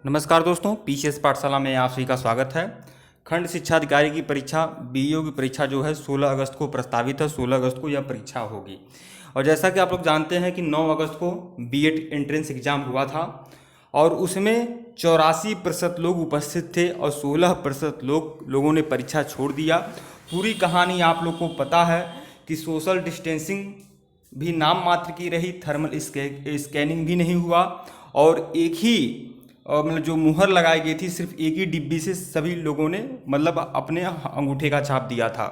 नमस्कार दोस्तों, पीसीएस पाठशाला में आप सभी का स्वागत है। खंड शिक्षा अधिकारी की परीक्षा बीईओ की परीक्षा जो है 16 अगस्त को प्रस्तावित है। 16 अगस्त को यह परीक्षा होगी और जैसा कि आप लोग जानते हैं कि 9 अगस्त को बीएड एंट्रेंस एग्जाम हुआ था और उसमें 84% लोग उपस्थित थे और 16% लोगों ने परीक्षा छोड़ दिया। पूरी कहानी आप लोग को पता है कि सोशल डिस्टेंसिंग भी नाम मात्र की रही, थर्मल स्कैनिंग भी नहीं हुआ और एक ही मतलब जो मुहर लगाई गई थी, सिर्फ एक ही डिब्बी से सभी लोगों ने मतलब अपने अंगूठे का छाप दिया था।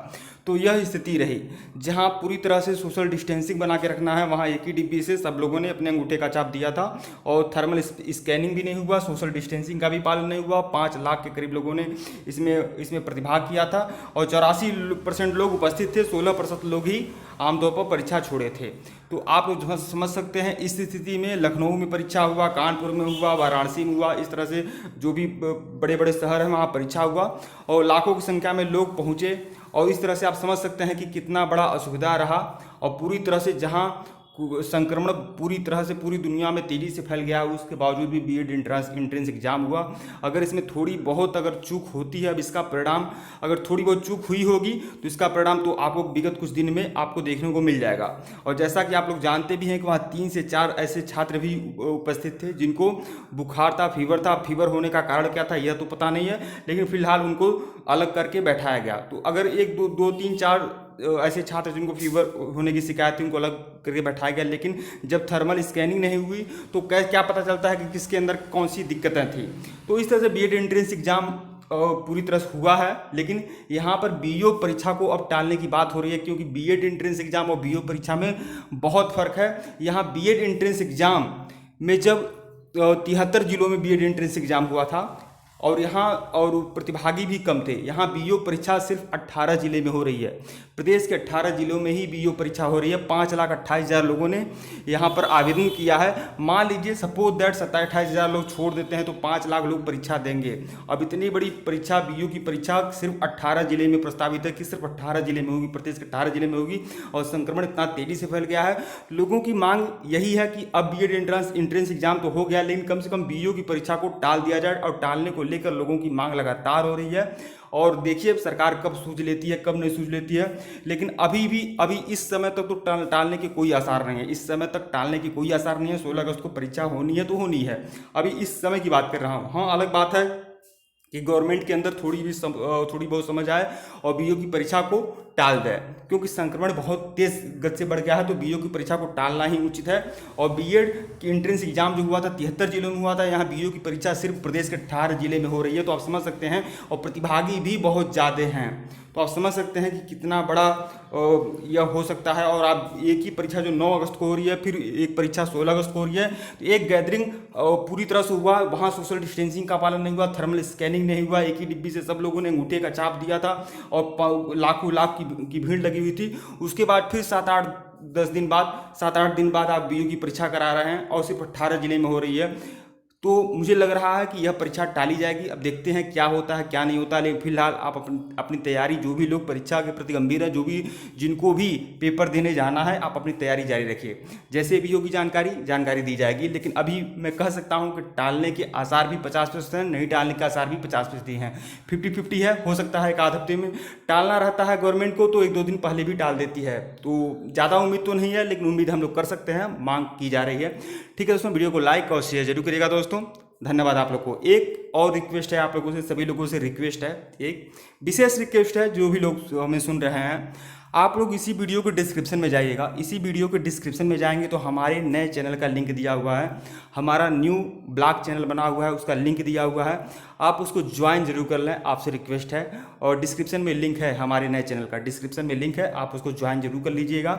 तो यह स्थिति रही, जहां पूरी तरह से सोशल डिस्टेंसिंग बना के रखना है, वहां एक ही डिब्बी से सब लोगों ने अपने अंगूठे का छाप दिया था और थर्मल स्कैनिंग भी नहीं हुआ, सोशल डिस्टेंसिंग का भी पालन नहीं हुआ। 5 लाख के करीब लोगों ने इसमें प्रतिभाग किया था और 84% लोग उपस्थित थे, 16% लोग ही आमतौर पर परीक्षा छोड़े थे। तो आप लोग समझ सकते हैं इस स्थिति में लखनऊ में परीक्षा हुआ, कानपुर में हुआ, वाराणसी में हुआ, इस तरह से जो भी बड़े बड़े शहर हैं वहाँ परीक्षा हुआ और लाखों की संख्या में लोग पहुँचे और इस तरह से आप समझ सकते हैं कि कितना बड़ा असुविधा रहा। और पूरी तरह से जहाँ संक्रमण पूरी तरह से पूरी दुनिया में तेज़ी से फैल गया, उसके बावजूद भी बीएड एंट्रेंस एग्जाम हुआ। अगर इसमें थोड़ी बहुत अगर चूक होती है, अब इसका परिणाम अगर थोड़ी बहुत चूक हुई होगी तो इसका परिणाम तो आपको विगत कुछ दिन में आपको देखने को मिल जाएगा। और जैसा कि आप लोग जानते भी हैं कि वहाँ 3 से 4 ऐसे छात्र भी उपस्थित थे जिनको बुखार था, फीवर था। फीवर होने का कारण क्या था यह तो पता नहीं है, लेकिन फिलहाल उनको अलग करके बैठाया गया। तो अगर 1 2 3 4 ऐसे छात्र जिनको फीवर होने की शिकायत थी उनको अलग करके बैठाया गया, लेकिन जब थर्मल स्कैनिंग नहीं हुई तो क्या पता चलता है कि किसके अंदर कौन सी दिक्कतें थी। तो इस तरह से बीएड एंट्रेंस एग्जाम पूरी तरह से हुआ है, लेकिन यहाँ पर बीईओ परीक्षा को अब टालने की बात हो रही है, क्योंकि बीएड एंट्रेंस एग्जाम और बीईओ परीक्षा में बहुत फर्क है। यहाँ बीएड एंट्रेंस एग्जाम में जब 73 जिलों में बीएड एंट्रेंस एग्जाम हुआ था और यहाँ और प्रतिभागी भी कम थे, यहाँ बीईओ परीक्षा सिर्फ 18 जिले में हो रही है। प्रदेश के 18 जिलों में ही बीईओ परीक्षा हो रही है। 5,28,000 लोगों ने यहाँ पर आवेदन किया है। मान लीजिए सपोज दैट 27-28,000 लोग छोड़ देते हैं तो 5 लाख लोग परीक्षा देंगे। अब इतनी बड़ी परीक्षा बीईओ की परीक्षा सिर्फ 18 जिले में प्रस्तावित है कि सिर्फ 18 जिले में होगी, प्रदेश के 18 जिले में होगी और संक्रमण इतना तेजी से फैल गया है। लोगों की मांग यही है कि अब बीएड एंट्रेंस एग्जाम तो हो गया, लेकिन कम से कम बीईओ की परीक्षा को टाल दिया जाए और टालने को लेकर लोगों की मांग लगातार हो रही है। और देखिए सरकार कब सूझ लेती है, कब नहीं सूझ लेती है, लेकिन अभी इस समय तक तो टालने के कोई आसार नहीं है। इस समय तक टालने की कोई आसार नहीं है। 16 अगस्त को परीक्षा होनी है तो होनी है। अभी इस समय की बात कर रहा हूँ। हाँ, अलग बात है कि गवर्नमेंट के अंदर थोड़ी बहुत समझ आए और बीईओ की परीक्षा को टाल दे, क्योंकि संक्रमण बहुत तेज गति से बढ़ गया है। तो बीईओ की परीक्षा को टालना ही उचित है। और बीएड की एंट्रेंस एग्जाम जो हुआ था 73 जिलों में हुआ था, यहाँ बीईओ की परीक्षा सिर्फ प्रदेश के 18 जिले में हो रही है। तो आप समझ सकते हैं, और प्रतिभागी भी बहुत ज़्यादा हैं। तो आप समझ सकते हैं कि कितना बड़ा यह हो सकता है। और आप एक ही परीक्षा जो 9 अगस्त को हो रही है, फिर एक परीक्षा 16 अगस्त को हो रही है, तो एक गैदरिंग पूरी तरह से हुआ, वहाँ सोशल डिस्टेंसिंग का पालन नहीं हुआ, थर्मल स्कैनिंग नहीं हुआ, एक ही डिब्बी से सब लोगों ने अंगूठे का छाप दिया था और लाखों लाख की भीड़ लगी हुई थी। उसके बाद फिर 7-8 दिन बाद आप बीईओ की परीक्षा करा रहे हैं और सिर्फ 18 जिले में हो रही है। तो मुझे लग रहा है कि यह परीक्षा टाली जाएगी। अब देखते हैं क्या होता है क्या नहीं होता, लेकिन फिलहाल आप अपनी तैयारी, जो भी लोग परीक्षा के प्रति गंभीर है, जिनको भी पेपर देने जाना है, आप अपनी तैयारी जारी रखिए। जैसे भी होगी जानकारी दी जाएगी। लेकिन अभी मैं कह सकता हूं कि टालने के आसार भी 50% हैं, नहीं टालने के आसार भी 50% हैं। 50-50 है। हो सकता है एक आध हफ्ते में टालना रहता है गवर्नमेंट को, तो 1-2 दिन पहले भी टाल देती है। तो ज़्यादा उम्मीद तो नहीं है, लेकिन उम्मीद हम लोग कर सकते हैं, मांग की जा रही है। ठीक है दोस्तों, वीडियो को लाइक और शेयर जरूर करिएगा दोस्तों। धन्यवाद आप लोग को। एक और रिक्वेस्ट है आप लोगों से, सभी लोगों से रिक्वेस्ट है, एक विशेष रिक्वेस्ट है, जो भी लोग हमें सुन रहे हैं, आप लोग इसी वीडियो के डिस्क्रिप्शन में जाइएगा। इसी वीडियो के डिस्क्रिप्शन में जाएंगे तो हमारे नए चैनल का लिंक दिया हुआ है। हमारा न्यू ब्लॉग चैनल बना हुआ है, उसका लिंक दिया हुआ है। आप उसको ज्वाइन जरूर कर लें, आपसे रिक्वेस्ट है। और डिस्क्रिप्शन में लिंक है हमारे नए चैनल का, डिस्क्रिप्शन में लिंक है, आप उसको ज्वाइन जरूर कर लीजिएगा।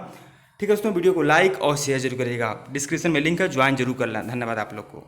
ठीक है दोस्तों, वीडियो को लाइक और शेयर जरूर करिएगा। डिस्क्रिप्शन में लिंक है, ज्वाइन जरूर कर लें। धन्यवाद आप लोग को।